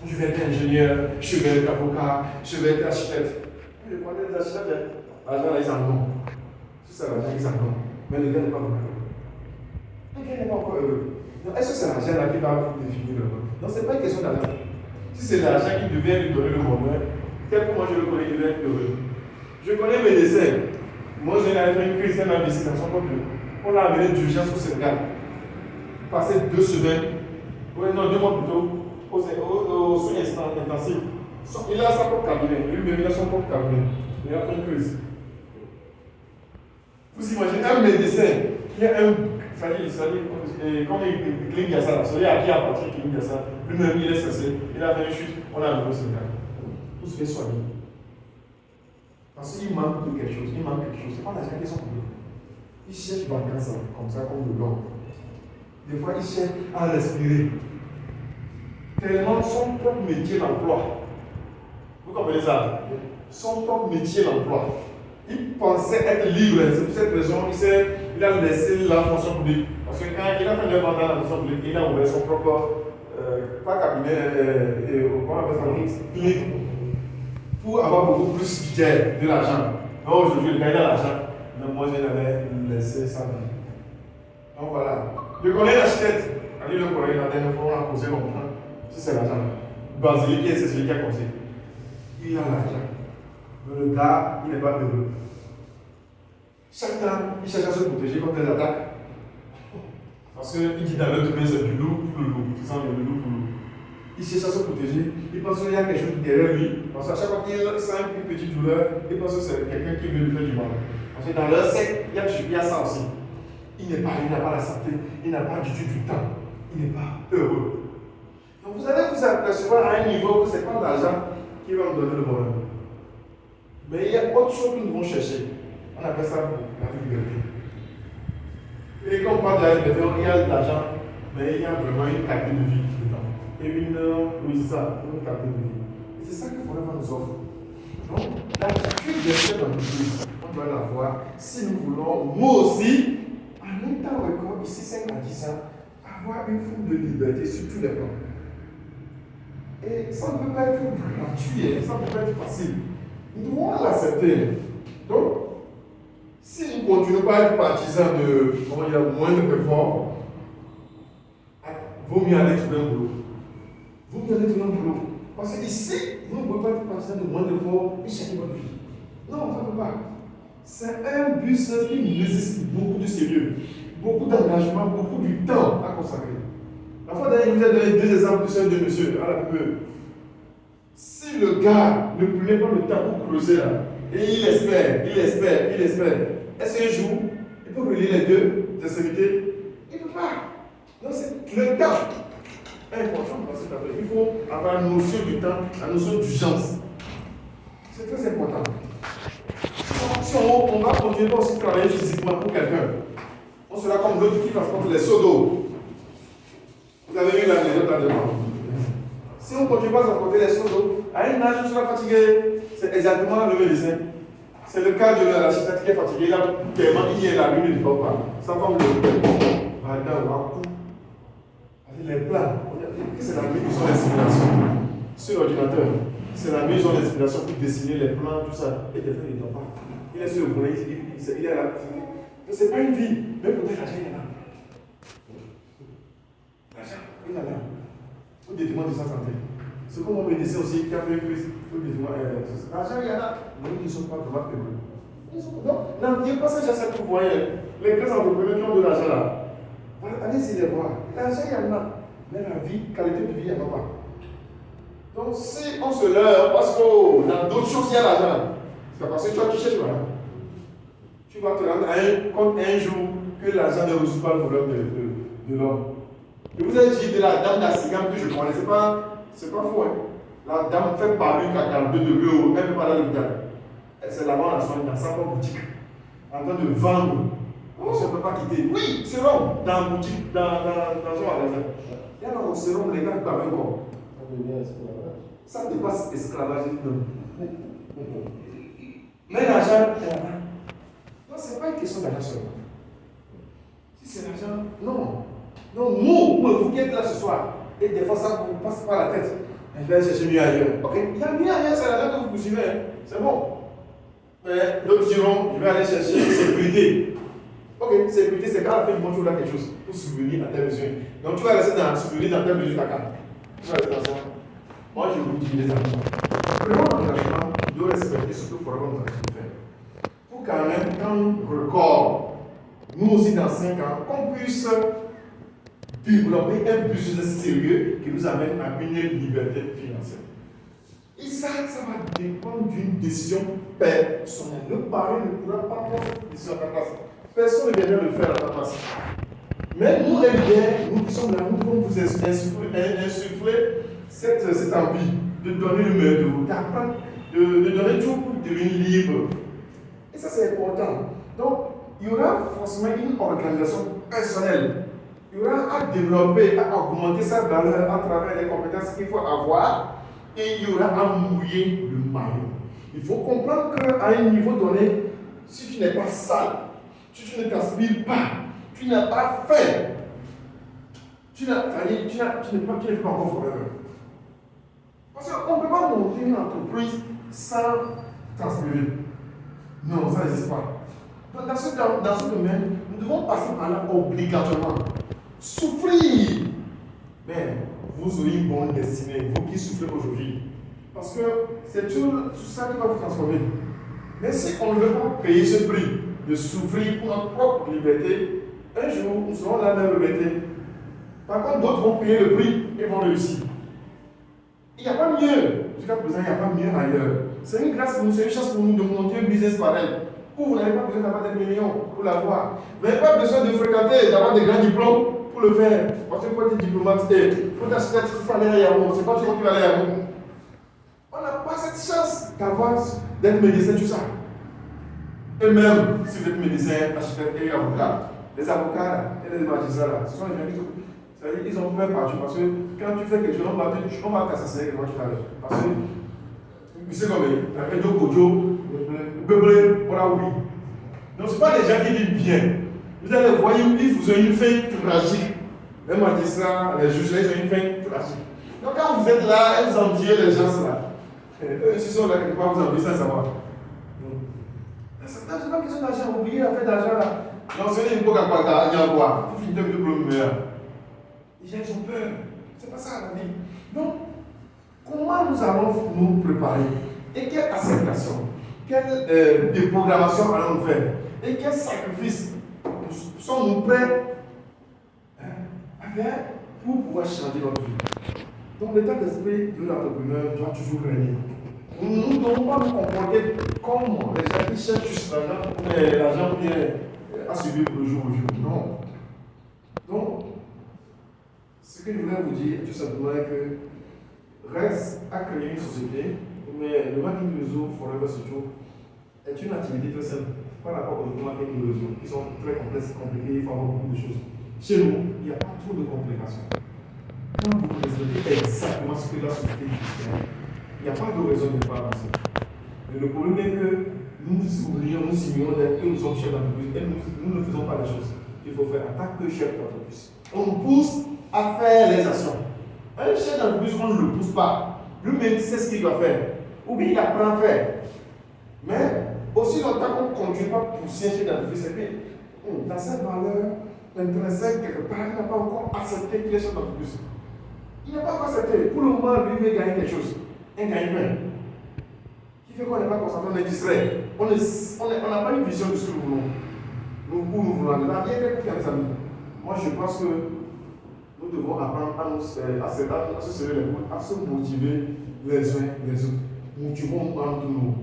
Je vais être ingénieur, je vais être avocat, je vais être architecte. Je connais les architectes. L'argent là, ils en ont. Si c'est l'argent, ils en ont. Mais le gars n'est pas vraiment heureux. Le gars n'est pas encore heureux. Donc, est-ce que c'est l'argent là qui va vous définir le bonheur? Non, ce n'est pas une question d'argent. Si c'est l'argent qui devait lui donner le bonheur, tel que moi je le connais, il devait être heureux. Je connais mes dessins. Moi, j'ai fait une crise, elle m'a investi dans son compte. On l'a amené d'urgence au Sénégal. Passé 2 semaines, non, 2 mois plutôt, aux soins intensifs. Il a sa propre cabinet, lui-même il a son propre cabinet. Il a fait une crise. Vous imaginez un médecin qui a un. Comme il cligne à ça, celui à qui appartient cligne à ça, lui-même il est censé, il a fait une chute, on a amené au Sénégal. Tout se fait soigner. Parce qu'il manque de quelque chose, il manque quelque chose. C'est pas l'argent qui est son problème. Il cherche vacances comme ça, comme de l'homme. Des fois, il cherche à respirer. Tellement son propre métier l'emploie. Vous comprenez ça? Son propre métier l'emploie. Il pensait être libre. C'est pour cette raison il a laissé la fonction publique. Parce que quand il a fait 9 ans dans la fonction publique, il a ouvert son propre, pas cabinet, comment on appelle ça, clinique, pour avoir beaucoup plus de l'argent. Donc aujourd'hui, il gagne de l'argent. Mais moi, je l'avais laissé sa vie. Donc voilà. Je connais l'architecte. Ali le connaît la dernière fois, on a causé longtemps. Si c'est l'argent. Basilique, c'est celui qui a causé. Il a l'argent. Mais le gars, il n'est pas heureux. Chaque temps, il cherche à se protéger contre les attaques. Parce qu'il dit dans le domaine, c'est du loup pour le loup. Tu sens le loup pour le loup. Il cherche à se protéger. Il pense qu'il y a quelque chose derrière lui. Parce qu'à chaque fois qu'il sent une petite douleur, il pense que c'est quelqu'un qui veut lui faire du mal. Parce que dans leur secte, il y a ça aussi. Il n'a pas la santé, il n'a pas du tout du temps, il n'est pas heureux. Donc vous allez vous apercevoir à un niveau que ce n'est pas l'argent qui va nous donner le bonheur. Mais il y a autre chose que nous devons chercher. On appelle ça la liberté. Et quand on parle de la liberté, il y a de l'argent, mais il y a vraiment une qualité de vie dedans. Et oui, c'est ça, une qualité de vie. Et c'est ça que Forever nous offre. Donc, l'attitude de cette entreprise, on doit l'avoir si nous voulons, nous aussi, en même temps encore, ici 5 à 10 ans, avoir une forme de liberté sur tous les plans. Et ça ne peut pas être gratuit, ça ne peut pas être facile. Nous devons l'accepter. Donc, si nous continuons pas à être partisans de moindre effort, vaut mieux aller trouver un boulot. Vaut mieux aller trouver un boulot. Parce qu'ici, vous ne pouvez pas être partisans de moindre effort et changer votre vie. Non, ça ne peut pas. C'est un business qui nécessite beaucoup de sérieux, beaucoup d'engagement, beaucoup de temps à consacrer. La fois dernière, je vous ai donné 2 exemples de ce de monsieur à la pub. Si le gars ne prenait pas le temps pour creuser là, et il espère, est-ce qu'un jour, il peut relier les deux extrémités? Il ne peut pas. Donc c'est le temps important dans cette affaire. Il faut avoir la notion du temps, la notion d'urgence. C'est très important. Si on va continuer aussi à travailler physiquement pour quelqu'un, on sera comme l'autre qui transporte les seaux d'eau. Vous avez vu l'anecdote là-dedans. Si on ne continue pas à transporter les seaux d'eau, à un âge, on sera fatigué. C'est exactement le médecin. C'est le cas de l'architecte qui est fatigué. Il a tellement il est là, lui ne dort pas. Ça forme le les plans. C'est la maison d'inspiration. Sur l'ordinateur, c'est la maison d'inspiration pour dessiner les plans, tout ça. Et des fois, il ne dort pas. Il est sur le volet, il est là. Ce n'est pas une vie. Mais peut-être l'argent, il est là. L'argent, il est là. Au détriment de sa santé. C'est comme mon médecin aussi qui a fait une crise. Au détriment de l'argent, il y en a. Mais ils ne sont pas vraiment heureux. Non, il n'y a pas ça, j'essaie pour voir. Les grands entrepreneurs qui ont de l'argent là. Allez-y les voir. L'argent, il y en a. Mais la vie, qualité de vie, il n'y en a pas. Donc, si on se leurre, parce que dans d'autres choses, il y a l'argent, c'est parce que toi, tu cherches l'argent. Tu vas te rendre compte un jour que l'argent ne résout pas le problème de l'homme. Je vous ai dit de la dame d'Assigam que je ne connaissais pas, c'est pas faux. Hein. La dame fait parler à 42 degrés, elle ne peut pas aller à l'hôpital. Elle s'est là-bas dans sa propre boutique, en train de vendre. On ne peut pas quitter. Oui, c'est long, dans la boutique, dans son magasin. Et alors, c'est long, les gars, ils parlent encore. Ça dépasse l'esclavagisme. Mais l'argent, non, ce n'est pas une question d'argent seulement. Si c'est l'argent, non. Non, vous qui êtes là ce soir, et des fois ça vous passe par la tête. Je vais aller chercher mieux ailleurs. Ok, il y a mieux ailleurs, c'est l'argent que vous poursuivez. C'est bon. Mais d'autres diront, je vais aller chercher sécurité. Ok, sécurité, c'est quand la fin du mois, tu as quelque chose pour subvenir à tes besoins. Donc tu vas rester dans subvenir dans tes besoins caca. Tu vas rester dans ça. Moi, je vous dis, les amis, prenons l'engagement de respecter ce que Forever nous a fait. Pour quand même, quand on record, nous aussi dans 5 ans, qu'on puisse développer un business sérieux qui nous amène à une liberté financière. Et ça va dépendre d'une décision personnelle. Le parent ne pourra pas prendre cette décision à ta place. Personne ne viendra le faire à ta place. Mais nous, les liens, nous qui sommes là, nous pouvons vous insuffler cette envie de donner le meilleur de vous, d'apprendre, de donner tout pour devenir libre. Et ça, c'est important. Donc, il y aura forcément une organisation personnelle. Il y aura à développer, à augmenter sa valeur à travers les compétences qu'il faut avoir. Et il y aura à mouiller le maillot. Il faut comprendre qu'à un niveau donné, si tu n'es pas sale, si tu ne t'aspires pas, tu n'as pas faim, tu n'es pas encore forever. Parce qu'on ne peut pas monter une entreprise sans transpirer. Non, ça n'existe pas. Donc dans ce domaine, nous devons passer par là obligatoirement. Souffrir. Mais vous aurez une bonne destinée, vous qui souffrez aujourd'hui. Parce que c'est tout ça qui va vous transformer. Mais si on ne veut pas payer ce prix de souffrir pour notre propre liberté, un jour nous serons là même liberté. Par contre, d'autres vont payer le prix et vont réussir. Il n'y a pas mieux. Jusqu'à présent, il n'y a pas mieux ailleurs. C'est une grâce pour nous, c'est une chance pour nous de monter un business pareil. Où vous n'avez pas besoin d'avoir des millions pour l'avoir. Vous n'avez pas besoin de fréquenter, d'avoir des grands diplômes pour le faire. Parce que pour être diplomate, pour t'acheter, il faut aller à Yahoo. C'est pas tu vas aller à Yahoo. On n'a pas cette chance d'être médecin, tout ça. Et même si vous êtes médecin, architecte et avocat, les avocats et les magistrats, ce sont les gens qui ils ont peur partout. Parce que quand tu fais quelque chose, on va t'assassiner quand tu travailles. Parce que, vous savez comme il y a deux Kojo, Beublé, voilà, oui. Donc, ce ne sont pas des gens qui vivent bien. Vous allez voir, ils ont une fin tragique. Les magistrats, les juges, ils ont une fin tragique. Donc, quand vous êtes là, vous enviez les gens là. Eux, ils sont là quelque part, vous enviez sans savoir. C'est pas une question d'argent, oubliez la fête d'argent là. L'enseignant, il faut qu'à quoi gagner à boire. Vous finissez de problème meilleur. Les gens, ils ont peur. C'est pas ça la vie. Donc, comment nous allons nous préparer? Et quelle acceptation? Quelle déprogrammation allons-nous faire? Et quel sacrifice sommes-nous prêts à faire pour pouvoir changer notre vie? Donc, l'état d'esprit de l'entrepreneur doit toujours régner. Nous ne devons pas nous comporter comme les gens qui cherchent juste l'argent bien à suivre le jour au jour. Non. Donc, ce que je voulais vous dire, tout simplement, est que reste à créer une société, mais le marketing réseau Forever Studio est une activité très simple par rapport aux marketing réseau qui sont très complexes, compliqués, il faut avoir beaucoup de choses. Chez nous, il n'y a pas trop de complications. Quand vous respectez exactement ce que la société dit, il n'y a pas de raison de ne pas avancer. Mais le problème est que nous oublions, nous simulons que nous sommes chefs d'entreprise et nous ne faisons pas les choses qu'il faut faire en tant que chef d'entreprise. On nous pousse à faire les actions. Un chef d'entreprise, on ne le pousse pas. Lui-même sait ce qu'il doit faire. Ou bien il apprend à faire. Mais aussi longtemps qu'on ne continue pas à pousser un chef d'entreprise, c'est que dans cette valeur intrinsèque, quelque part, il n'a pas encore accepté qu'il est chef d'entreprise. Il n'a pas encore accepté. Pour le moment, lui veut gagner quelque chose. Un gagne-pain. Qui fait qu'on n'est pas concentré, on est distrait. On n'a pas une vision de ce que nous voulons. Où nous voulons aller. La vie est très compliquée, mes amis. Moi, je pense que nous devons apprendre à se serrer les coudes, à se motiver les uns les autres. Motivons entre nous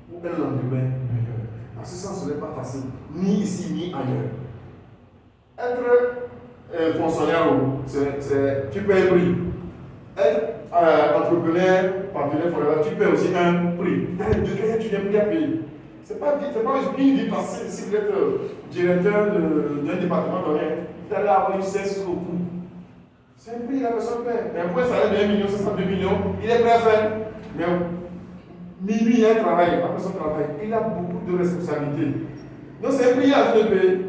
pour un lendemain meilleur. En ce sens, ce n'est pas facile, ni ici, ni ailleurs. Être fonctionnaire, tu payes un prix. Être entrepreneur, partenaire forever, tu payes aussi un prix. Dans les deux cas, tu n'es plus à payer. Ce n'est pas une vie facile si vous êtes directeur d'un département donné. Vous allez avoir une cesse jusqu'au bout. C'est un prix, la personne paie. Mais après, ça salaire de 1 million, 2 millions, il est prêt à faire. Mais minuit, il y a un travail, la personne travaille. Il a beaucoup de responsabilités. Donc, c'est un prix à se payer.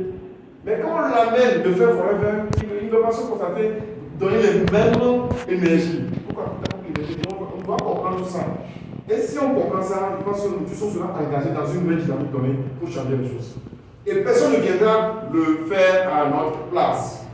Mais quand on l'amène de faire forever, il ne va pas se constater, donner les mêmes énergies. Pourquoi? Parce qu'il comprend tout ça. Et si on comprend ça, je pense que nous tous serons engagés dans une nouvelle dynamique donnée pour changer les choses. Et personne ne viendra le faire à notre place.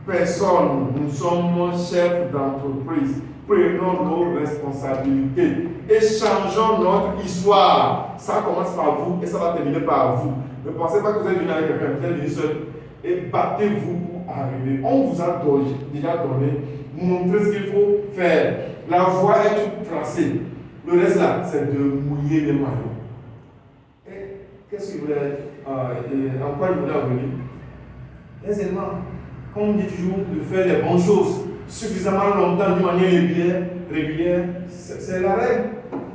Personne. Nous sommes chefs d'entreprise. Prenons nos responsabilités et changeons notre histoire. Ça commence par vous et ça va terminer par vous. Ne pensez pas que vous êtes venu avec quelqu'un, vous êtes venu seul. Et battez-vous pour arriver. On vous a déjà donné, montré ce qu'il faut faire. La voie est toute tracée. Le reste là, c'est de mouiller les maillots. Et qu'est-ce qu'il voulait, en quoi il voulait en venir? Les éléments, comme on dit toujours, de faire les bonnes choses suffisamment longtemps d'une manière régulière, c'est la règle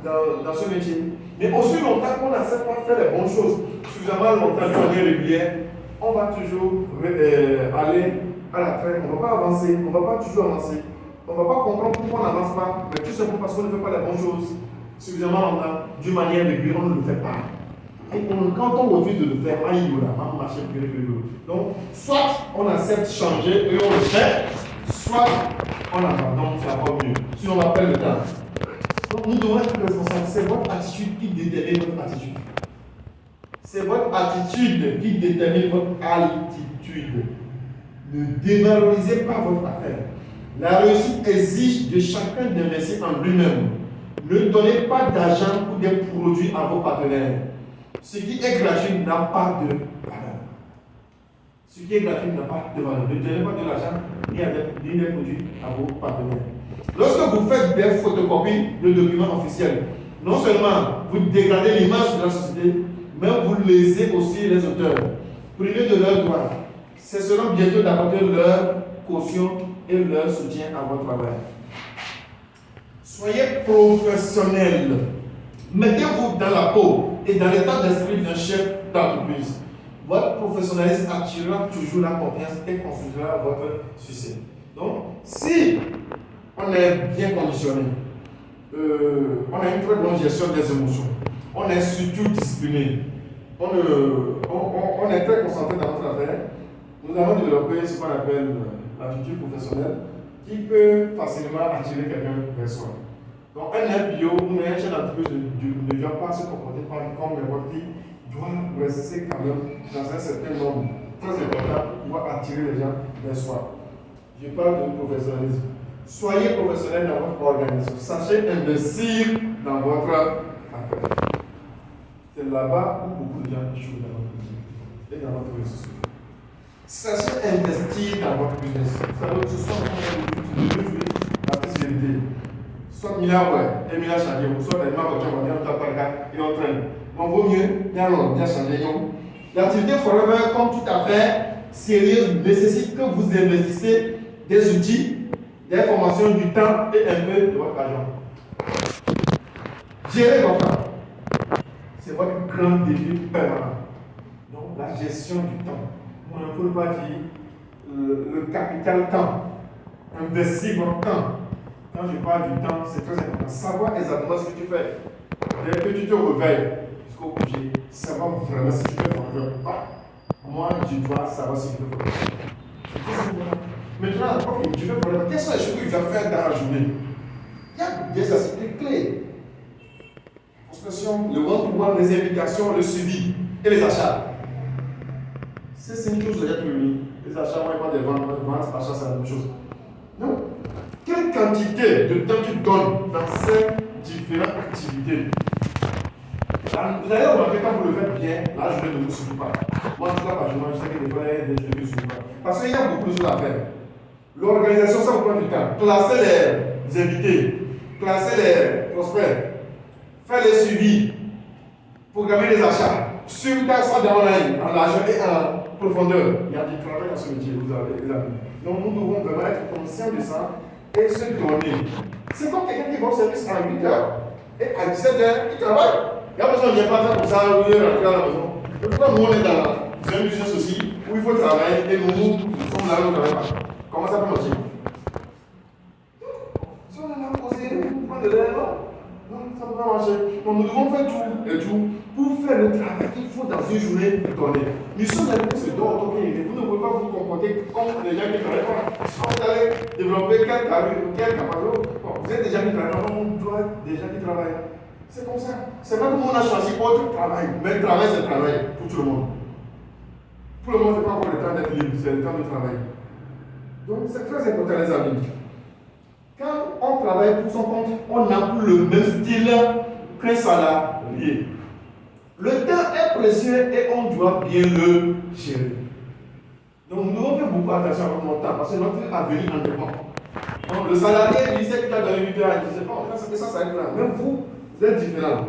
dans ce métier. Mais aussi longtemps qu'on n'accepte pas faire les bonnes choses suffisamment longtemps d'une manière régulière, on va toujours aller à la traîne, on ne va pas avancer, on ne va pas toujours avancer. On ne va pas comprendre pourquoi on n'avance pas, mais tout simplement parce qu'on ne fait pas les bonnes choses suffisamment longtemps, d'une manière régulière, on ne le fait pas. Et quand on refuse de le faire, on marche plus. Donc, soit on accepte changer et on le fait, soit on abandonne, ça va mieux. Si on va perdre le temps. Donc, nous devons être responsables. C'est votre attitude qui détermine votre attitude. C'est votre attitude qui détermine votre altitude. Ne dévalorisez pas votre affaire. La réussite exige de chacun d'investir en lui-même. Ne donnez pas d'argent ou des produits à vos partenaires. Ce qui est gratuit n'a pas de valeur. Ce qui est gratuit n'a pas de valeur. Ne donnez pas de l'argent ni des produits à vos partenaires. Lorsque vous faites des photocopies de documents officiels, non seulement vous dégradez l'image de la société, mais vous lésez aussi les auteurs. Privez de leurs droits. Cesseront bientôt d'apporter leur caution et leur soutien à votre travail. Soyez professionnels. Mettez-vous dans la peau et dans l'état d'esprit d'un chef d'entreprise. Votre professionnalisme attirera toujours la confiance et construira votre succès. Donc, si on est bien conditionné, on a une très bonne gestion des émotions, on est surtout discipliné, on est très concentré dans notre affaire, nous avons développé ce qu'on appelle l'attitude professionnelle qui peut facilement attirer quelqu'un vers soi. Donc un FBO ou un chef d'entreprise ne doit pas se comporter comme n'importe qui, doit rester quand même dans un certain nombre très important pour pouvoir attirer les gens vers soi. Je parle de professionnalisme. Soyez professionnel dans votre organisation. Sachez investir dans votre affaire. C'est là-bas où beaucoup de gens échouent dans votre vie et dans votre réseau. Sachez investir dans votre business. Ça veut dire que ce soit la fiscalité. Soit milliard, et milliard changé, ou soit tellement de gens, et on traîne. Donc, vaut mieux, bien changer. L'activité forever, comme toute affaire sérieuse, nécessite que vous investissez des outils, des formations, du temps et un peu de votre argent. Gérer votre temps. C'est votre grand défi permanent. Donc, la gestion du temps. On ne peut pas dire le capital temps. Investir votre temps. Quand je parle du temps, c'est très important. Savoir exactement ce que tu fais. Dès que tu te réveilles jusqu'au coucher, savoir vraiment si tu fais ton pas. Moi, je dois savoir si je fais ton œuvre. Maintenant, ok, tu fais ton œuvre. Quelles sont les choses que tu dois faire dans la journée? Il y a des aspects clés. Prospection, le one-to-one, les invitations, le suivi et les achats. C'est une chose de l'être humain. Les achats, moi, pas des ventes, achats, c'est la même chose. Non. Quelle quantité de temps tu donnes dans ces différentes activités? Vous allez remarquer quand vous le faites bien, la journée ne vous suffit pas. Moi, en tout cas, par journée, je sais que des fois, il y a des journées qui ne suffisent pas. Parce qu'il y a beaucoup de choses à faire. L'organisation, ça vous prend du temps. Classer les invités, classer les prospects, faire les suivis, programmer les achats, suivre ça dans en largeur et en profondeur. Il y a du travail dans ce métier, vous avez les amis. Donc, nous devons vraiment être conscients de ça et se donner. C'est comme quelqu'un qui va au service à 8h et à 17h, il travaille. Il y a besoin de ne pas faire comme ça, où il est rentré à la maison. Et pourquoi nous, on est dans un business aussi où il faut travailler et nous sommes là où on ne travaille pas? Comment ça peut marcher? Si on est là posé, on prend de l'air, non, ça ne peut pas marcher. Donc nous devons faire tout pour faire le travail qu'il faut dans une journée donnée. Nous sommes là pour se donner. Vous ne pouvez pas vous comporter comme les gens qui ne travaillent pas. Si vous allez développer quelle capacité, vous êtes déjà mis dans on doit avoir des gens qui travaillent. C'est comme ça. C'est pas comme on a choisi autre travail. Mais le travail, c'est le travail pour tout le monde. Pour le monde, ce n'est pas encore le temps d'être libre, c'est le temps de travailler. Donc, c'est très important, les amis. Quand on travaille pour son compte, on n'a plus le même style qu'un salarié. Le temps est précieux et on doit bien le gérer. Donc, nous devons faire beaucoup attention à notre temps parce que notre avenir en dépend. Donc, le salarié, il sait qu'il a donné 8 heures à 10 heures. Ça s'arrête là. Même vous êtes différent.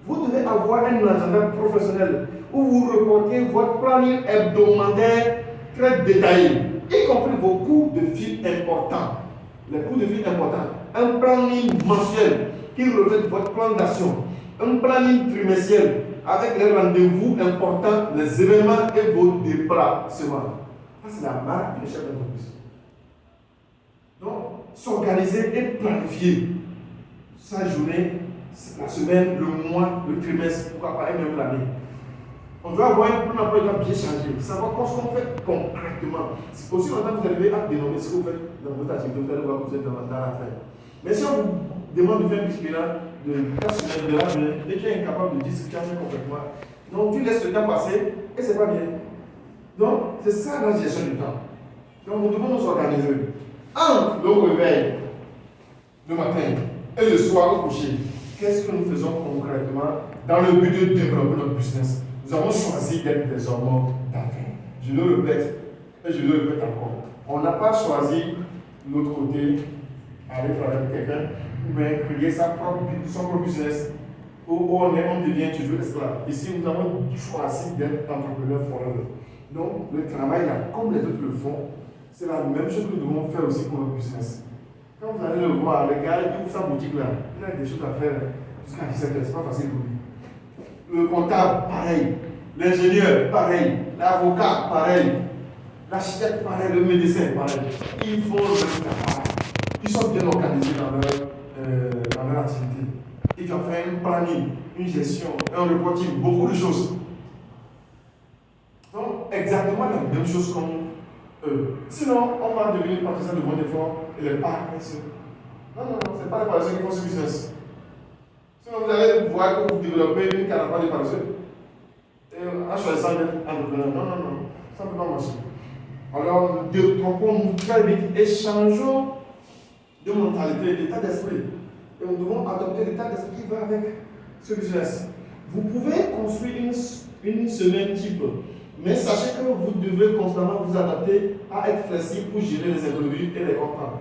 Vous devez avoir un agenda professionnel où vous reportez votre planning hebdomadaire très détaillé, y compris vos coûts de vie importants. Les coûts de vie importants. Un planning mensuel qui reflète votre plan d'action. Un planning trimestriel avec les rendez-vous importants, les événements et vos déplacements. Ça, c'est la marque du chef d'entreprise. Donc, s'organiser et planifier sa journée, la semaine, le mois, le trimestre, pourquoi pas, et même l'année. On doit avoir un plan d'emploi qui doit bien changer, savoir ce qu'on fait concrètement. C'est aussi longtemps que vous arrivez à dénommer ce que vous faites dans votre activité, vous allez voir que vous êtes dans l'affaire. Mais si on vous demande de faire un petit bilan de ta semaine, de la journée, et tu es incapable de dire ce que tu as fait concrètement, donc tu laisses le temps passer et c'est pas bien. Donc, c'est ça la gestion du temps. Donc, nous devons nous organiser. Entre le réveil, le matin, et le soir au coucher, qu'est-ce que nous faisons concrètement dans le but de développer notre business? Nous avons choisi d'être des hommes d'affaires. Je le répète, et je le répète encore. On n'a pas choisi l'autre côté, aller travailler avec quelqu'un, mais créer son propre business, où on devient toujours esclave. Ici, nous avons choisi d'être entrepreneurs forever. Donc, le travail, là, comme les autres le font, c'est la même chose que nous devons faire aussi pour notre business. Quand vous allez le voir, le gars, il ouvre sa boutique là, il a des choses à faire jusqu'à 17h, c'est pas facile pour lui. Le comptable, pareil. L'ingénieur, pareil. L'avocat, pareil. L'architecte, pareil. Le médecin, pareil. Ils font le travail. Ils sont bien organisés dans leur activité. Ils doivent faire un planning, une gestion, un reporting, beaucoup de choses. Donc, exactement la même chose comme eux. Sinon, on va devenir partisan de bon effort et les paresseux. Non, ce n'est pas les paresseux qui font ce business. Sinon, vous allez voir que vous développez une caravane de paresseux. Et en choisissant d'être entrepreneur, non, ça ne peut pas marcher. Alors, nous détrompons-nous très vite et changeons de mentalité, d'état d'esprit. Et nous devons adopter l'état d'esprit qui va avec ce business. Vous pouvez construire une semaine type, mais sachez que vous devez constamment vous adapter à être flexible pour gérer les imprévus et les contraintes.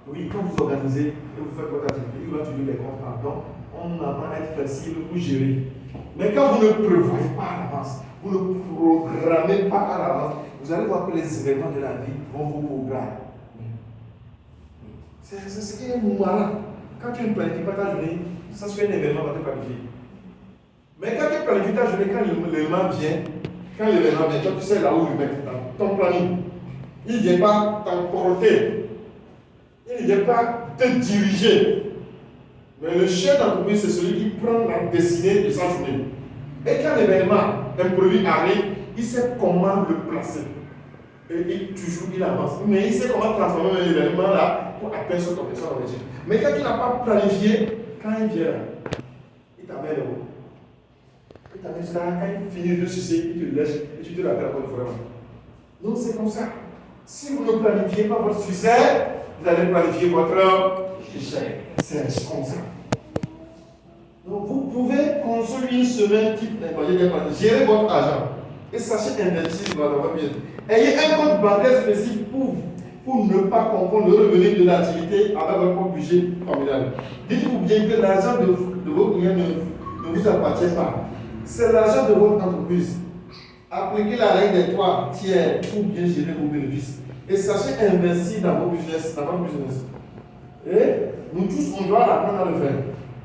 Oui, quand vous organisez et vous faites votre activité, il va toujours des contraintes. Donc, on apprend à être flexible pour gérer. Mais quand vous ne prévoyez pas à l'avance, vous ne programmez pas à l'avance, vous allez voir que les événements de la vie vont vous programmer. C'est ce qui est marrant. Quand tu ne planifies pas ta journée, ça se fait un événement va te planifier. Mais quand tu planifies ta journée, quand l'événement vient, toi tu sais là où le mettre dans ton planning. Il ne vient pas t'emporter. Il ne vient pas te diriger. Mais le chef d'entreprise, c'est celui qui prend la destinée de sa journée. Et quand l'événement imprévu arrive, il sait comment le placer. Et toujours il avance. Mais il sait comment transformer l'événement là pour atteindre son objectif. Mais quand tu n'as pas planifié, quand il vient là, il t'amène là-haut. Il t'amène là, quand il finit de sucer, il te lèche et tu te rappelles encore une fois. Donc c'est comme ça. Si vous ne planifiez pas votre succès, vous allez planifier votre échec. C'est comme ça. Donc vous pouvez construire une semaine type gérer votre argent et sachez investir dans votre business. Ayez un compte bancaire spécifique pour ne pas confondre le revenu de l'activité avec votre propre budget familial. Dites-vous bien que l'argent de vos clients ne vous appartient pas. C'est l'argent de votre entreprise. Appliquez la règle des 3 tiers pour bien gérer vos bénéfices. Et sachez investir dans vos business, dans votre business. Et nous tous, on doit apprendre à le faire.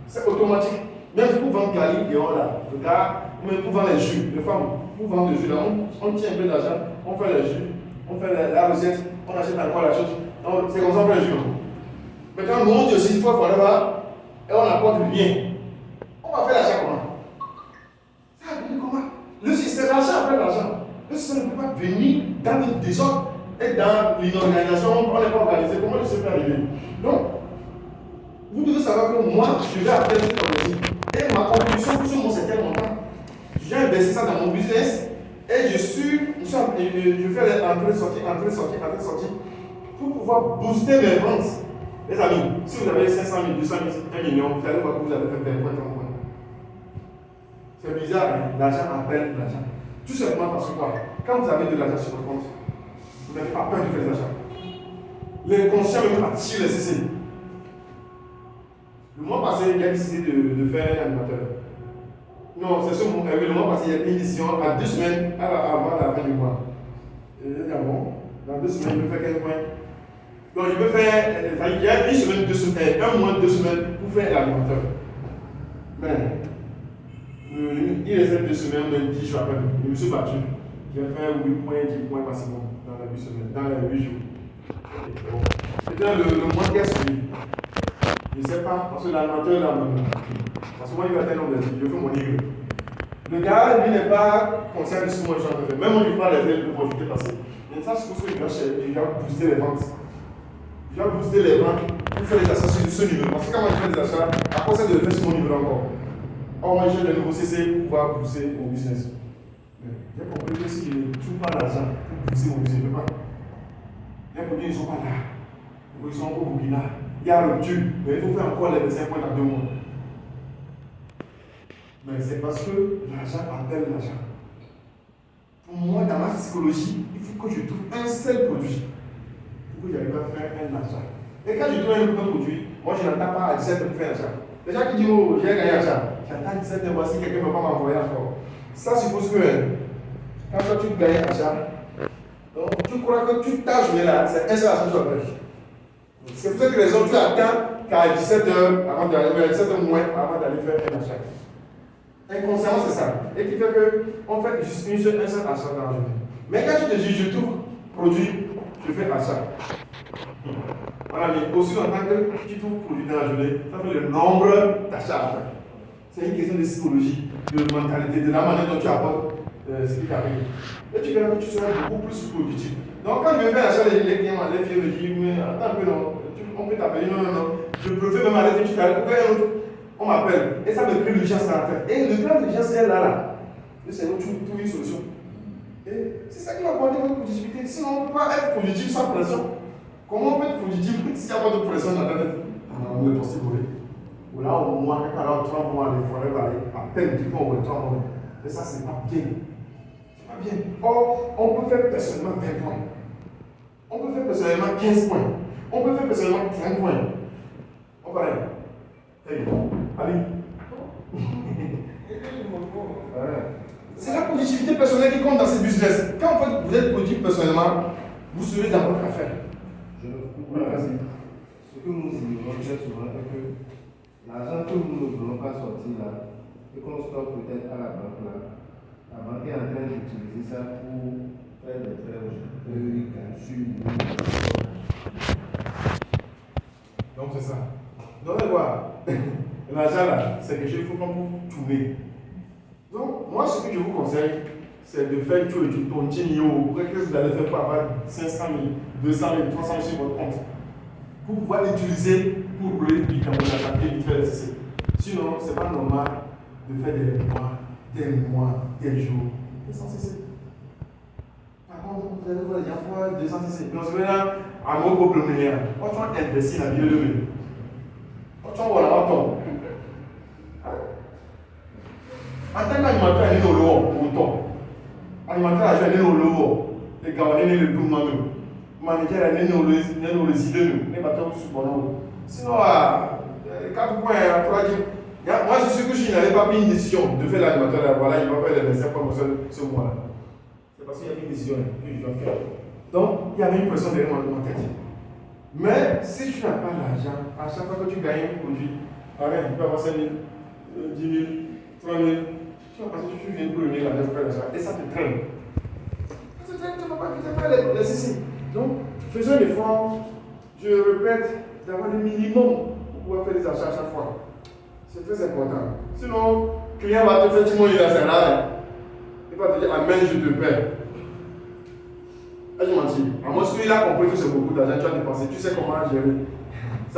C'est automatique. Même pour vendre Cali, dehors là, le gars, même pour vendre les jus, les femmes, pour vendre les jus là, on tient un peu d'argent, on fait les jus, on fait la recette, on achète encore la chose. C'est comme ça qu'on fait les jus. Maintenant, nous, on dit aussi, il faut faire là, et on apporte rien. On va faire l'achat comment? Ça va venir comment? Le système, l'argent après l'argent. Le système ne peut pas venir dans le désordre et dans l'inorganisation, on n'est pas organisé. Comment il se peut arriver? Donc, Vous devez savoir que moi, je vais atteindre cet objectif. Et ma contribution sur mon certain montant, j'ai investi ça dans mon business et je fais les entrées-sorties pour pouvoir booster mes ventes. Les amis, si vous avez 500 000, 200 000, 1 million, vous allez voir que vous avez fait 20 points, 30 points. C'est bizarre, hein? L'argent appelle l'argent. Tout simplement parce que quoi? Quand vous avez de l'argent sur votre compte, vous n'avez pas peur de faire des achats. L'inconscient même attire les CC. Le mois passé, il a décidé de faire un animateur. Non, c'est ce mois. Le mois passé, il a pris une décision à 2 semaines avant la fin du mois. Et il a dit, bon, dans 2 semaines, je vais faire 15 points. Donc, je peux faire, il y a 1 semaine, 2 semaines, 1 mois, 2 semaines pour faire l'animateur. Mais, il restait 2 semaines, même 10 jours après. Je me suis battu. J'ai fait 8 points, 10 points maximum dans les 8 semaines, dans les 8 jours. C'était le mois qui a suivi. Je ne sais pas, parce que l'animateur là, parce que moi, il va être un homme de vie, je fais mon livre. Le gars, lui, n'est pas conscient de ce que moi je suis en train de faire. Même on lui parle des opportunités passées. Mais ça, c'est pour ça que je dois booster les ventes. Je dois booster les ventes pour faire les achats sur ce numéro. Parce que quand moi je fais des achats, à quoi ça de le faire sur mon numéro encore? Or, moi, j'ai le nouveau CC pour pouvoir booster mon business. J'ai compris que si je ne trouve pas l'argent pour booster mon business, je ne peux pas. Les produits ne sont pas là. Les produits sont au Burkina. Il y a rupture, mais il faut faire encore les 25 points dans 2 mois. Mais c'est parce que l'argent appelle l'argent. Pour moi, dans ma psychologie, il faut que je trouve un seul produit pour que j'arrive à faire un achat. Et quand je trouve un produit, moi je n'attends pas à 17 pour faire l'achat. Les gens qui disent, oh, j'ai gagné l'achat, j'attends 17 et voici quelqu'un ne va pas m'envoyer encore. Ça suppose que quand toi tu gagnes l'achat, donc tu crois que toute ta journée là, c'est un seul achat que tu vas faire. C'est pour cette raison que tu attends qu'à 17h avant d'aller, 17h moins avant d'aller faire un achat. Inconsciemment, c'est ça. Et qui fait qu'on fait juste un seul achat dans la journée. Mais quand tu te dis, je trouve produit, je fais achat. Voilà, mais aussi longtemps que tu trouves produit dans la journée, ça fait le nombre d'achats à faire. C'est une question de psychologie, de mentalité, de la manière dont tu apportes ce qui t'arrive. Et tu verras que tu seras beaucoup plus productif. Donc, quand je vais faire l'achat, les clients, les filles me disent, mais attends un peu, non, on peut t'appeler, non. Je préfère même aller faire un autre. On m'appelle et ça me crée l'urgence dans la tête. Et le plan d'urgence est là. Le cerveau trouve une solution. Et c'est ça qui va apporter votre productivité. Sinon, on ne peut pas être positif sans pression. Comment on peut être positif s'il n'y a pas de pression dans la tête? On est possible. Ou là, au moins, quand 3 mois, les forêts vont aller à peine 10 mois ou 3 mois. Et ça, c'est pas bien. C'est pas bien. Or, on peut faire personnellement 20 points. On peut faire personnellement 15 points. On peut faire personnellement 30 points. On va aller. Allez. C'est la productivité personnelle qui compte dans ce business. Quand vous êtes productif personnellement, vous serez dans votre affaire. Je ne comprends pas. Ce que nous ignorons très souvent est que l'argent que nous ne voulons pas sortir là, et qu'on stocke peut-être à la banque là, la banque est en train d'utiliser ça pour faire des frais aujourd'hui. Donc c'est ça. Donc voilà. L'argent là, c'est quelque chose qu'il faut qu'on puisse tourner. Donc, moi, ce que je vous conseille, c'est de faire tout le continue. Qu'est-ce que vous allez faire pour avoir 500 000, 200 000, 300 000 sur votre compte? Pour pouvoir l'utiliser pour rouler vite dans votre achat et vite faire l'essai. Sinon, ce n'est pas normal de faire des mois, des jours, et sans cesser. Par contre, vous allez voir les gens faire sans cesser. Donc, c'est là, à mon groupe, le meilleur. Quand on investit dans la vie de l'homme, quand on voit la bâton, en tant qu'animateur, il y a un lourd pour toi. Animateur, il y a un lourd. Les gars, il y a un lourd. Manager, il y a un lourd. Les bateaux sont bons. Sinon, 4 points, 3 jours. Moi, je suis sûr que je n'avais pas pris une décision de faire l'animateur. Voilà, il va faire les 25 points ce mois-là. C'est parce qu'il y avait une décision que je dois faire. Donc, il y avait une pression derrière ma tête. Mais si tu n'as pas l'argent, à chaque fois que tu gagnes un produit, pareil, tu peux avoir 5 000, 10 000, 3 000. Parce que tu viens pour le la faire l'achat et ça te traîne. Ça te traîne, tu ne vas pas faire les CC. Donc, faisons un effort, je répète, d'avoir le minimum pour pouvoir faire des achats à chaque fois. C'est très important. Sinon, le client va te faire tout le monde, il a là. Il va te dire, amen, je te paie. Ah, je mentis. À moins qu'il a compris que c'est beaucoup d'argent, tu as dépensé, tu sais comment gérer.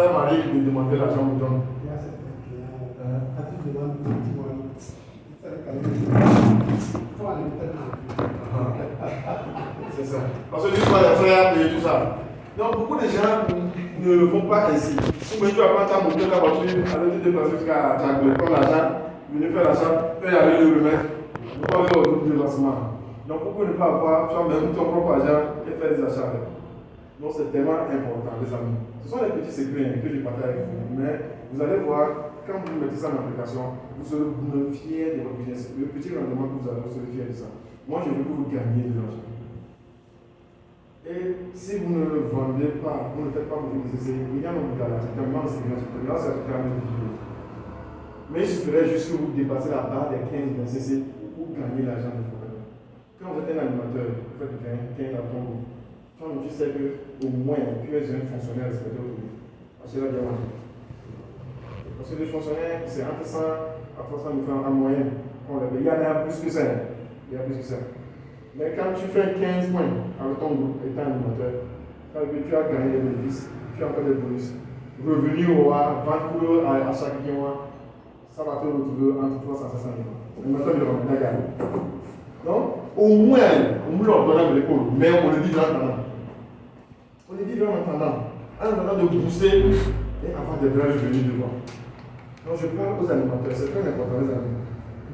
Ça m'arrive de demander l'argent, me donne. Il y a certains clients, quand tu demandes un petit mois, il faut aller C'est ça. Parce que tu vois les frères et tout ça. Donc beaucoup de gens ne le font pas ainsi. Ou même tu vas prendre ta moto, ta voiture, aller te déplacer jusqu'à ta gueule, prendre l'argent, venir faire l'achat, eux aller le remettre. Vous pouvez aller au double déplacement. Donc pourquoi ne pas avoir toi-même ton propre argent et faire des achats avec. Donc c'est tellement important, les amis. Ce sont les petits secrets que je partage avec vous. Mais vous allez voir, quand vous mettez ça en application, vous serez fiers de votre business. Le petit rendement que vous avez, vous serez fiers de ça. Moi, je veux que vous gagniez de l'argent. Et si vous ne le vendez pas, vous ne faites pas votre business, il y a un nombre d'argent, c'est tellement insignifiant, c'est tellement difficile. Mais il suffirait juste que vous dépassez la barre des 15-20 cc pour gagner l'argent de votre business. Quand vous êtes un animateur, vous faites 15 à ton goût. Tu sais qu'au moins, tu es un fonctionnaire respecté au pays. Parce que là, bien mangé. Parce que les fonctionnaires, c'est entre 100 à 300 000 francs en moyenne. Il y en a plus que ça. Il y a plus que ça. Mais quand tu fais 15 points avec ton groupe étant animateur, ça veut dire que tu as gagné des bénéfices, tu as encore des bonus. Revenu au roi, vente pour à chaque mois, ça va te retrouver entre 300 et 500 000 francs. L'animateur, il va gagner. Donc, au moins, on nous leur donne de l'épaule, mais on le dit dans l'entendant. On le dit en attendant de booster et avoir des vrais revenus devant. Donc je parle aux animateurs, c'est très important les amis.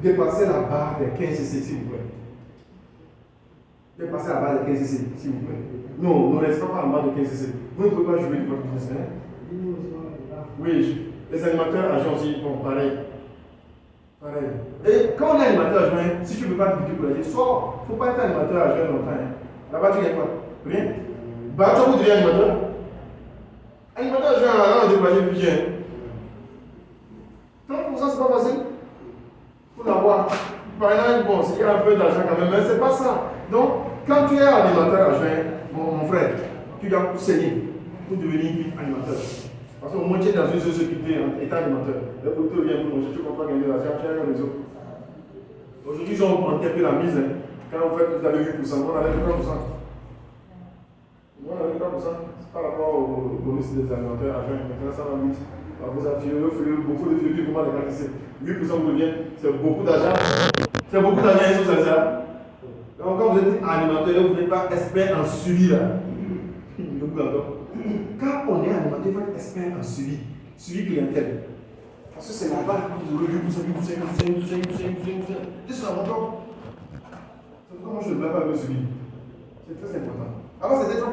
Dépassez la barre des 15 cc s'il vous plaît. Dépassez la barre des 15 cc s'il vous plaît. Non, ne restez pas en bas de 15 cc. Vous ne pouvez pas jouer de votre business. Oui, les animateurs agents aussi, bon, pareil. Et quand on est animateur adjoint, si tu ne veux pas te pour la vie, sors. Il ne faut pas être animateur adjoint longtemps. Là-bas, tu gagnes quoi? Rien. Bah, tu vous devenez animateur. Animateur, je vais en déplacer le budget. 30%, c'est pas facile. Pour l'avoir. Par exemple, bon, s'il y a un peu d'argent quand même, mais c'est pas ça. Donc, quand tu es animateur adjoint, mon frère, tu dois saigner pour devenir animateur. Parce qu'au moins, tu es dans une société étant animateur. Le producteur vient pour manger, tu ne peux pas gagner de l'argent, tu as un réseau. Aujourd'hui, ils ont augmenté un peu la mise. Quand vous faites, vous avez 8%, on avait 3%. Voilà, 3%, c'est par rapport au bonus des alimentaires à juin. Maintenant, ça va vite. Vous avez beaucoup de filles, vous m'avez décalissé. 8% vous revient, c'est beaucoup d'argent. C'est beaucoup d'argent, ils sont ça. Donc, quand vous êtes animateur, vous n'êtes pas expert en suivi là. Quand on est animateur, il faut être expert en suivi clientèle. Parce que c'est là-bas que vous aurez 8%. Et c'est important. C'est pourquoi moi je ne veux pas le suivi. C'est très important. Avant c'était 30%.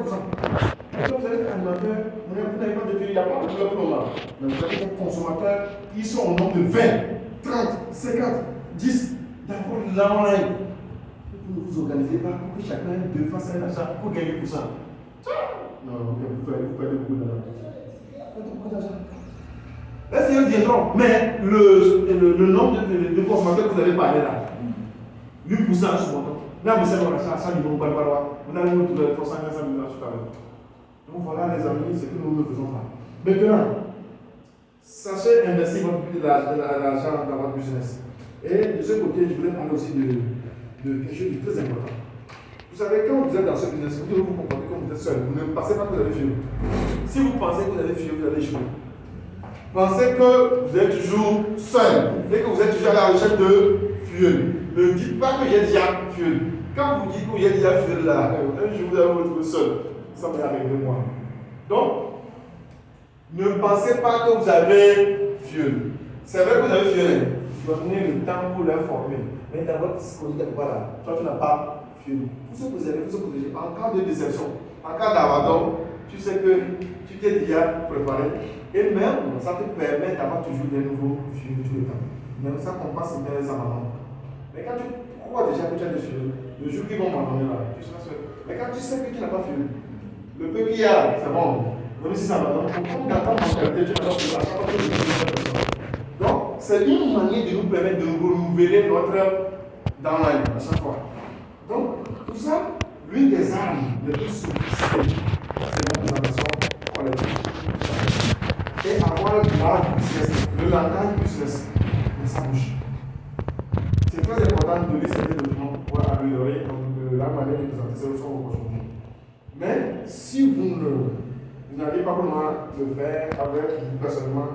Quand vous allez être animateur, vous n'avez pas de filles, il n'y a pas de club pour le moment. Mais vous avez des consommateurs, ils sont au nombre de 20, 30, 50, 10, d'accord, là en ligne. Vous ne vous organisez pas pour que chacun fasse un achat pour gagner pour ça. Non, vous perdez beaucoup d'argent. Là, c'est un diétron, mais le nombre de consommateurs que vous avez parlé là, 8% souvent. Là, vous savez, on a ça, vous allez nous retrouver 300 000 tout à l'heure. Donc voilà, les amis, c'est que nous ne faisons pas. Maintenant, sachez investir l'argent dans votre business. Et de ce côté, je voulais parler aussi de quelque chose de très important. Vous savez, quand vous êtes dans ce business, vous devez vous comporter comme vous êtes seul. Vous ne pensez pas que vous allez fuir. Si vous pensez que vous allez fuir, vous allez échouer. Pensez que vous êtes toujours seul et que vous êtes toujours à la recherche de fuel. Ne dites pas que j'ai déjà fuel. Quand vous dites que j'ai déjà fuel là, un jour vous allez vous retrouver seul. Ça m'est arrivé moi. Donc, ne pensez pas que vous avez fuel. C'est vrai que vous avez fuel. Vous prenez le temps pour l'informer. Mais dans votre psychologie, voilà, toi tu n'as pas fuel. Pour ce que vous avez, en cas de déception, en cas d'abandon, tu sais que tu t'es déjà préparé. Et même, ça te permet d'avoir toujours des nouveaux fuels tout le temps. Même ça compense bien les abandons. Mais quand tu crois déjà que tu as des fuels, le jour qu'ils vont m'abandonner là, tu seras seul. Mais quand tu sais que tu n'as pas fuel, le peu qu'il y a, c'est bon. Même si ça m'abandonne, comme dans ta mentalité, tu n'as pas fuel. Donc, c'est une manière de nous permettre de renouveler notre downline à chaque fois. Donc, tout ça, l'une des armes les plus sophistiquées, c'est la présentation collective. Et avoir le langage business dans sa bouche. C'est très important de lire ces documents pour améliorer la manière de présenter ses ressources aujourd'hui. Mais si vous je n'arrive pas vraiment à le faire avec vous personnellement.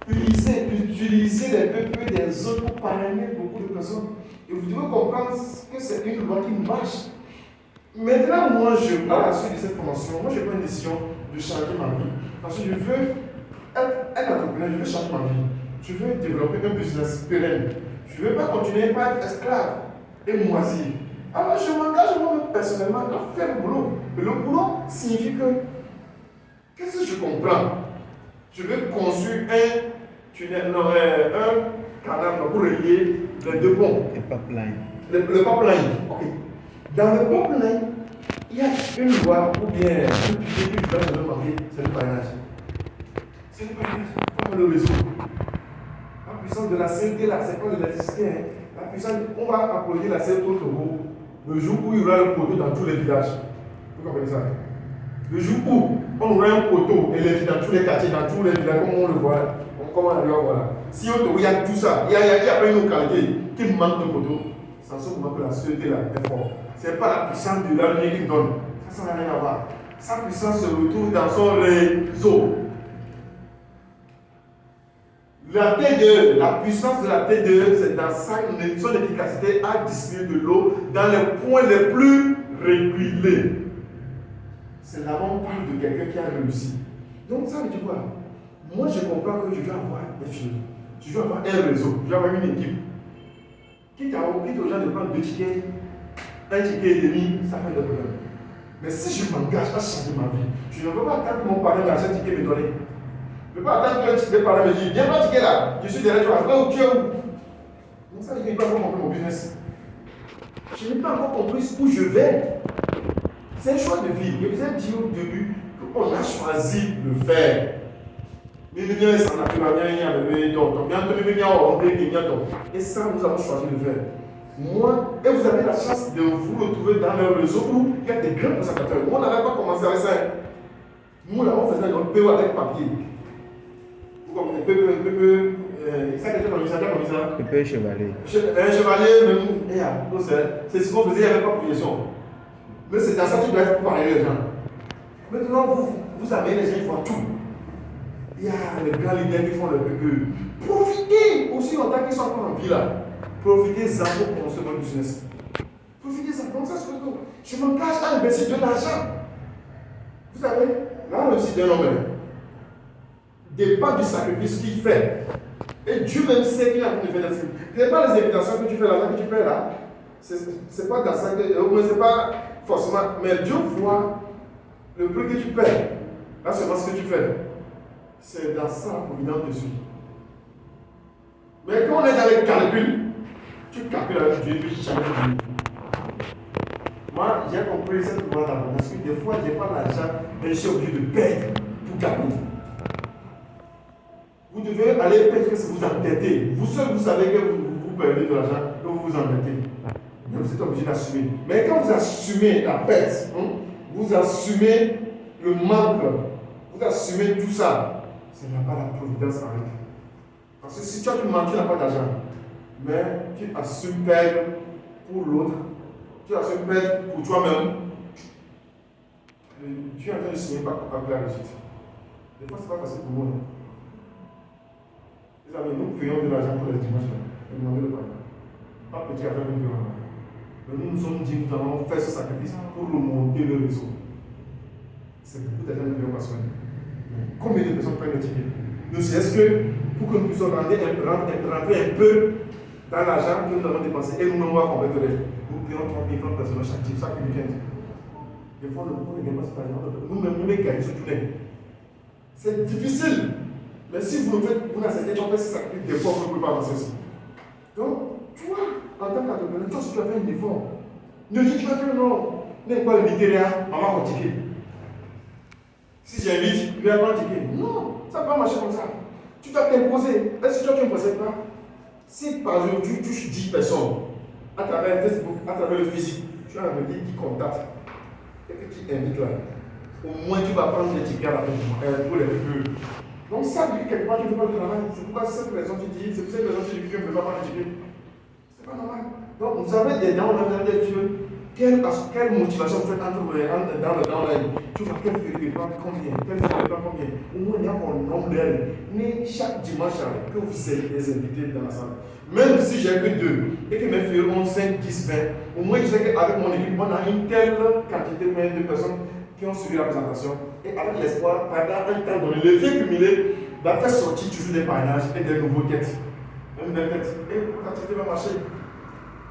Utilisez les PPE des autres pour parrainer beaucoup de personnes. Et vous devez comprendre que c'est une loi qui marche. Maintenant, moi, à la suite de cette formation, moi, j'ai pris une décision de changer ma vie. Parce que je veux être un entrepreneur, je veux changer ma vie. Je veux développer un business pérenne. Je ne veux pas continuer à être esclave et moisir. Alors, je m'engage moi personnellement à faire le boulot. Et le boulot signifie que, qu'est-ce que je comprends? Je veux construire un tunnel, un canal pour relier les deux ponts. Le pipeline. Le pipeline. Ok. Dans le pipeline, il y a une loi ou bien un pilier que je dois me demander, c'est le parrainage. C'est le parrainage, pas le réseau. La puissance de la CNT là, c'est pas de l'électricité. Hein. La puissance, on va apposer la CNT au Togo le jour où il y aura le poteau dans tous les villages. Vous comprenez ça? Le jour où on aura un poteau électrique dans tous les quartiers, dans tous les villages, comme on le voit, comme on arrive à voir là. Si au Togo il y a tout ça, il y a pas une localité qui manque de poteau, c'est en ce moment que la CNT là est forte. Ce n'est pas la puissance de la lumière qui donne. Ça n'a rien à voir. Sa puissance se retrouve dans son réseau. La T2, la puissance de la T2, c'est dans son efficacité à distribuer de l'eau dans les points les plus reculés. C'est là où on parle de quelqu'un qui a réussi. Donc ça veut dire quoi? Moi je comprends que je dois avoir des films. Je dois avoir un réseau, je dois avoir une équipe. Quitte aux gens de prendre 2 tickets, 1 ticket et demi, ça fait de problème. Mais si je m'engage à changer ma vie, je ne veux pas attendre que mon parrain m'achète un ticket et me donne. Je ne veux pas attendre que le parrain me dise, viens pas ticket là, je suis derrière toi, frère ou tu es où? Donc ça veut dire qu'il n'est pas encore compris mon business. Je n'ai pas encore compris où je vais. C'est un choix de vie. Je vous ai dit au début qu'on a choisi de faire. Et ça, nous avons choisi de faire. Moi, et vous avez la chance de vous retrouver dans le réseau où il y a des grands consacrateurs. Moi, on n'avait pas commencé avec ça. Nous, là, on faisait notre PO avec papier. Vous comprenez? Ça était comme ça. PPE chevalier. Un chevalier, même. C'est ce qu'on faisait, il n'y avait pas de projection. Mais c'est dans ça que tu dois être pour parler les gens. Maintenant, vous avez les gens qui font tout. Il y a les grands leaders qui font le PPE. Profitez aussi longtemps qu'ils sont encore en vie là. Profitez-en pour construire votre business. Profitez-en. Donc ça se fait tout. Je m'engage à investir de l'argent. Vous savez, là, le site d'un homme dépend du sacrifice qu'il fait. Et Dieu même sait qu'il a envie de faire des signes. Ce n'est pas les invitations que tu fais là, que tu fais là. C'est pas dans ça que. C'est pas forcément. Mais Dieu voit le prix que tu paies. Là, c'est pas ce que tu fais. C'est dans ça la providence te suit. Mais quand on est dans les calculs, tu calcules avec Dieu et puis tu changes de vie. Moi, j'ai compris cette loi d'abord parce que des fois, je n'ai pas l'argent et je suis obligé de perdre pour gagner. Vous devez aller peut-être vous endetter. Vous seul, vous savez que vous perdez de l'argent et vous vous endettez. Donc, vous êtes obligé d'assumer. Mais quand vous assumez la perte, vous assumez le manque, vous assumez tout ça, c'est là-bas la providence arrive. Parce que si tu as du manque, tu n'as pas d'argent. Mais tu assumes perdre pour l'autre. Tu assumes perdre pour toi-même. Tu es en train de signer par la réussite. Des fois, ce n'est pas facile pour moi. Les amis, nous payons de l'argent pour les dimanches. Nous demandons le pardon. Pas petit à faire une paiement. Mais nous nous sommes dit, nous allons faire ce sacrifice pour remonter le réseau. C'est beaucoup d'argent de par semaine. Combien de personnes prennent le ticket? Ne serait-ce que pour que nous puissions rentrer un peu dans l'argent que nous avons dépensé et nous n'avons pas compléter. Nous payons 30 000 francs personnels chaque week-end. Des fois, on ne gagne pas cet argent. Nous-mêmes, nous les gagnons ce tournée. C'est difficile. Mais si vous n'acceptez pas ce sacrifice, des fois, vous ne pouvez pas avancer aussi. Donc, toi, en tant qu'entrepreneur, toi, si tu as fait un effort, ne dis pas que non, n'est pas invité là, on va continuer. Si j'invite, il ne va pas ticket. Non, ça ne va pas marcher comme ça. Tu dois t'imposer. Est-ce que toi, tu ne possèdes pas? Si par exemple, tu touches 10 personnes à travers Facebook, à travers le physique, tu as un 10 contacts et que tu invites là, au moins tu vas prendre des tickets à la fin pour les plus. Donc ça veut dire quelque part tu ne fais pas le travail. C'est pourquoi cette raison tu dis, c'est pour cette raison tu dis que tu ne peux pas prendre les tickets. C'est pas normal. Donc vous avez des dents, on a des vieux Quelle motivation vous faites dans la vie? Tu vois, quelle feuille de prendre combien? Quelle feuille de prendre combien? Au moins, il y a un nombre d'heures. Mais chaque dimanche, que vous êtes les invités dans la salle. Même si j'ai que 2 et que mes feuilles ont 5, 10, 20, au moins je sais qu'avec mon équipe, on a une telle quantité de personnes qui ont suivi la présentation. Et avec l'espoir, pendant un temps donné, l'effet cumulé va faire sortir toujours des parrainages et des nouveaux têtes. Même des têtes. Et l'activité va marcher.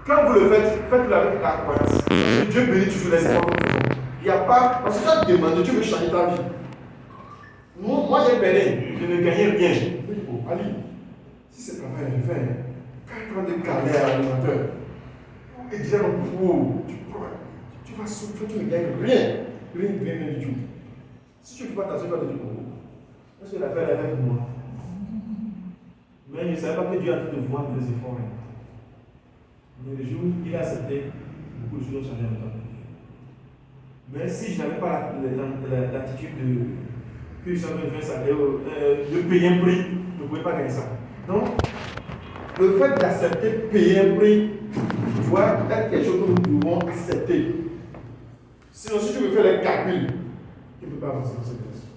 Quand vous le faites, faites-le avec la croyance. Dieu bénit toujours les efforts que nous faisons. Il n'y a pas. Parce que tu as demandé, Dieu veut changer ta vie. Moi j'ai peiné, je ne gagnais rien. Je dis, oh, Ali, si c'est travail, je fais. Quand tu prends des galères alimentaires, et déjà, tu vas souffrir, tu ne gagnes rien. Rien du tout. Si tu ne fais pas attention, tu vas te dire, oh, est-ce que l'affaire est avec moi? Mais je ne savais pas que Dieu a train de voir mes efforts. Mais le jour où il a accepté, beaucoup de choses ont changé en temps. Mais si je n'avais pas l'attitude que je savais faire ça, de payer un prix, je ne pouvais pas gagner ça. Donc, le fait d'accepter de payer un prix doit être quelque chose que nous devons accepter. Sinon, si tu veux faire les calculs, tu ne peux pas avancer dans cette direction.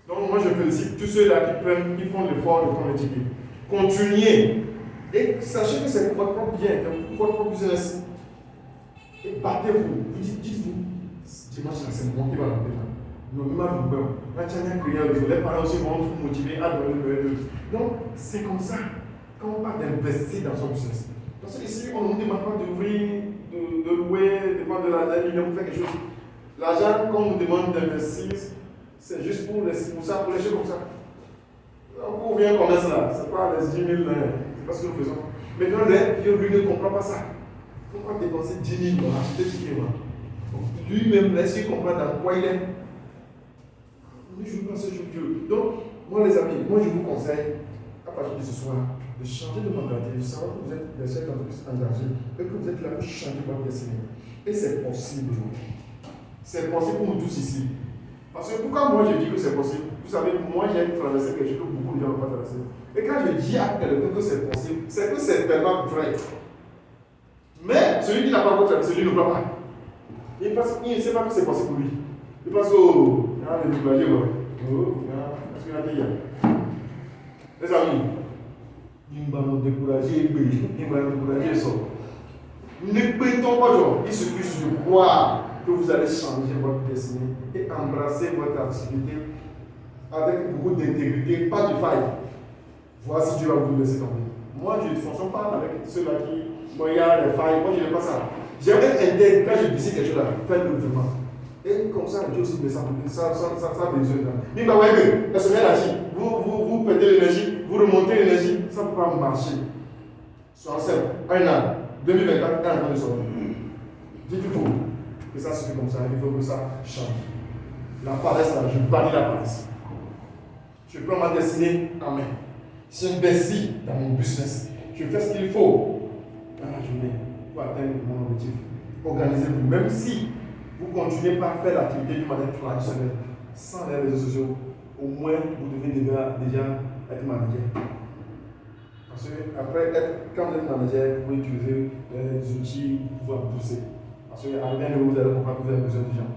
Donc, moi je félicite tous ceux-là qui font l'effort de prendre le ticket. Continuez. Et sachez que c'est votre propre bien, votre propre business. Et battez-vous. Dites-vous, dimanche, c'est moi qui va l'appeler. Non, mais ma vous peur. Les parents aussi vont vous motiver à donner le meilleur d'eux. Donc, c'est comme ça. Quand on parle d'investir dans son business. Parce qu'ici, on ne nous demande pas d'ouvrir, de louer, de prendre de l'argent, de faire quelque chose. L'argent qu'on nous demande d'investir, c'est juste pour ça, pour les choses comme ça. On vient comme ça, ce n'est pas les 10 000, c'est pas ce que nous faisons. Maintenant, lui ne comprend pas ça. Pourquoi dépenser 10 000 pour acheter ce qu'il a? Lui-même, laissez comprendre dans quoi il est. Ne joue pas ce jeu de Dieu. Donc, moi les amis, moi je vous conseille, à partir de ce soir, de changer de mentalité, de savoir que vous êtes des chefs d'entreprise engagés et que vous êtes là pour changer votre destinée. Et c'est possible. C'est possible pour nous tous ici. Parce que pourquoi moi je dis que c'est possible? Vous savez, moi j'ai traversé quelque chose que beaucoup de gens n'ont pas traversé. Et quand je dis à quelqu'un que c'est possible, c'est que c'est tellement vrai. Mais celui qui n'a pas encore traversé, lui ne croit pas. Il ne sait pas que c'est possible pour lui. Il pense que, oh, il y a des découragés, est-ce qu'il y a des gens? Les amis, il va nous décourager, il va nous décourager, ça. Ne pétons pas, genre, il suffit de croire que vous allez changer votre destinée et embrasser votre activité avec beaucoup d'intégrité, pas de faille. Voici Dieu va vous laisser tomber. Moi, je ne fonctionne pas avec ceux-là qui, moi, il y a des failles, moi, je n'aime pas ça. J'aimerais être intègre quand je décide quelque chose là, faites-le vraiment. Et comme ça, Dieu aussi me ça besoin là. Il m'a dit que la semaine agit, vous perdez l'énergie, vous remontez l'énergie, ça ne peut pas marcher. Sois simple, un an, 2024, un an de sortir. Dites-vous que ça suffit comme ça, il faut que ça change. La paresse là, je bannis la paresse. Je prends ma destinée en main. J'investis dans mon business. Je fais ce qu'il faut dans la journée pour atteindre mon objectif. Organisez-vous, même si vous continuez par faire l'activité d'une manière traditionnelle, sans les réseaux sociaux, au moins vous devez déjà être manager. Parce que après, quand vous êtes manager, vous utilisez les outils pour pouvoir pousser. Parce qu'à rien de vous allez comprendre que vous avez besoin de gens.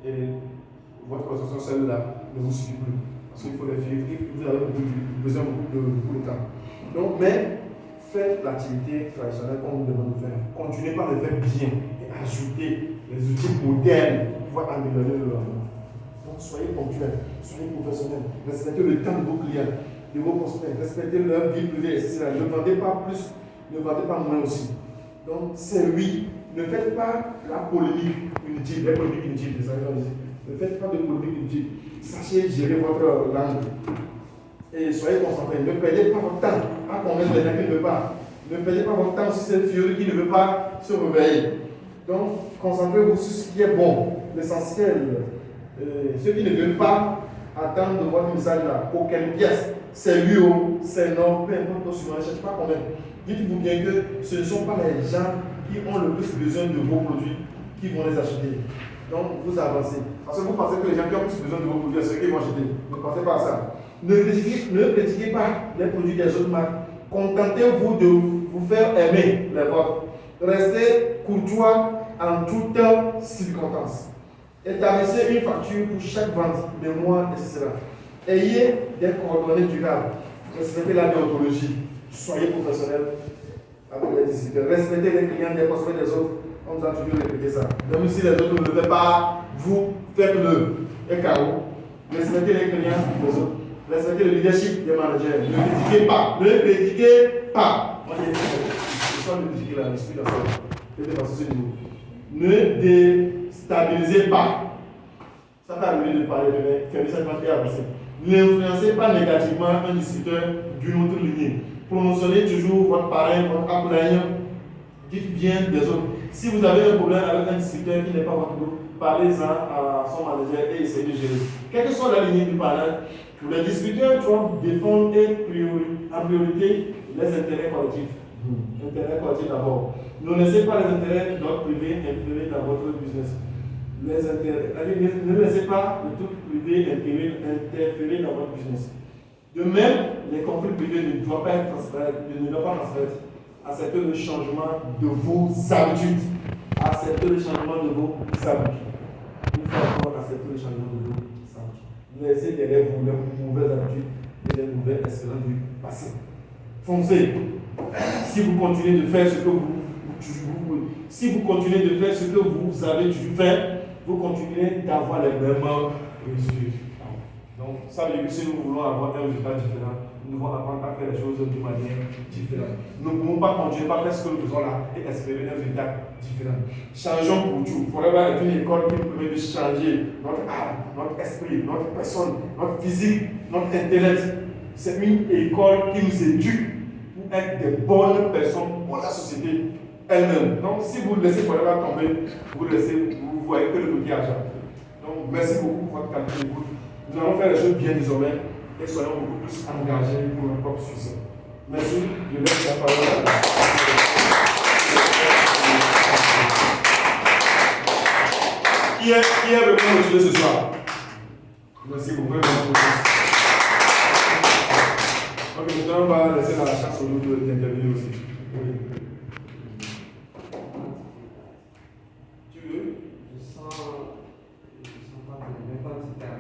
Et votre construction celle-là ne vous suffit plus. Parce qu'il faut les suivre, vous avez besoin beaucoup de temps. Donc, mais faites l'activité traditionnelle qu'on vous demande de faire. Continuez par le faire bien et ajoutez les outils modernes pour pouvoir améliorer le rendement. Donc, soyez ponctuels, soyez professionnels, respectez le temps de vos clients, de vos prospects, respectez leur vie privée, etc. Ne vendez pas plus, ne vendez pas moins aussi. Donc, c'est oui. Ne faites pas la polémique inutile, les polémiques inutiles, ne faites pas de polémique inutile. Sachez gérer votre langue. Et soyez concentrés. Ne perdez pas votre temps à convaincre les gens qui ne veulent pas. Ne perdez pas votre temps sur cette fille qui ne veut pas se réveiller. Donc, concentrez-vous sur ce qui est bon, l'essentiel. Ceux qui ne veulent pas attendre de votre message là, aucune pièce, c'est lui ou c'est non, peu importe, ne cherchez pas à convaincre. Dites-vous bien que ce ne sont pas les gens qui ont le plus besoin de vos produits qui vont les acheter. Donc, vous avancez. Parce que vous pensez que les gens qui ont plus besoin de vos produits, c'est ceux qui vont acheter. Ne pensez pas à ça. Ne critiquez pas les produits des autres marques. Contentez-vous de vous faire aimer les vôtres. Restez courtois en toutes circonstances. Établissez une facture pour chaque vente le mois nécessaire. Ayez des coordonnées durables. Respectez la déontologie. Soyez professionnels avec les distributeurs. Respectez les clients des consommateurs des autres. On nous a toujours répété ça. Même si les autres ne le font pas, vous faites-le. Et KO. Respectez les clients des autres. Respectez le leadership des managers. Ne critiquez pas. Ne critiquez pas. Moi, j'ai dit, de critiquer la l'esprit dans ça. Je vais dépasser ce niveau. Ne déstabilisez pas. Ça peut arriver de parler de faire ça et avancer. N'influencez pas négativement un distributeur d'une autre lignée. Promotionnez toujours votre parrain, votre accompagnant. Dites bien des autres. Si vous avez un problème avec un distributeur qui n'est pas votre groupe, parlez-en à son manager et essayez de gérer. Quelle que soit la lignée du parrain, les distributeurs doivent défendre en priorité les intérêts collectifs. Intérêts collectifs d'abord. Ne laissez pas les intérêts de votre privé influer dans votre business. Ne laissez pas le truc privé interférer dans votre business. De même, les conflits privés ne doivent pas être transférés. Acceptez le changement de vos habitudes. Acceptez le changement de vos habitudes. Une fois encore, acceptez le changement de vos habitudes. Laissez derrière vous les mauvaises habitudes et les nouvelles expériences du passé. Foncez. Si vous continuez de faire ce que vous avez toujours fait, vous continuez d'avoir les mêmes résultats. Donc, ça veut dire que si nous voulons avoir un résultat différent, nous devons apprendre à faire les choses de manière différente. Nous ne pouvons pas continuer par faire ce que nous faisons là et espérer un résultat différent. Changeons pour tout. Forever est une école qui nous permet de changer notre âme, notre esprit, notre personne, notre physique, notre intellect. C'est une école qui nous éduque pour être des bonnes personnes pour la société elle-même. Donc, si vous laissez Forever tomber, vous voyez que le côté argent. Donc, merci beaucoup pour votre qualité d'écoute. Nous allons faire les choses bien désormais et soyons beaucoup plus engagés pour notre propre succès. Merci. Je laisse la parole à Qui est vraiment motivé ce soir? Merci beaucoup. Ok, maintenant on va laisser la chance aux autres d'intervenir aussi. Tu veux? Je sens pas bien, même quand c'était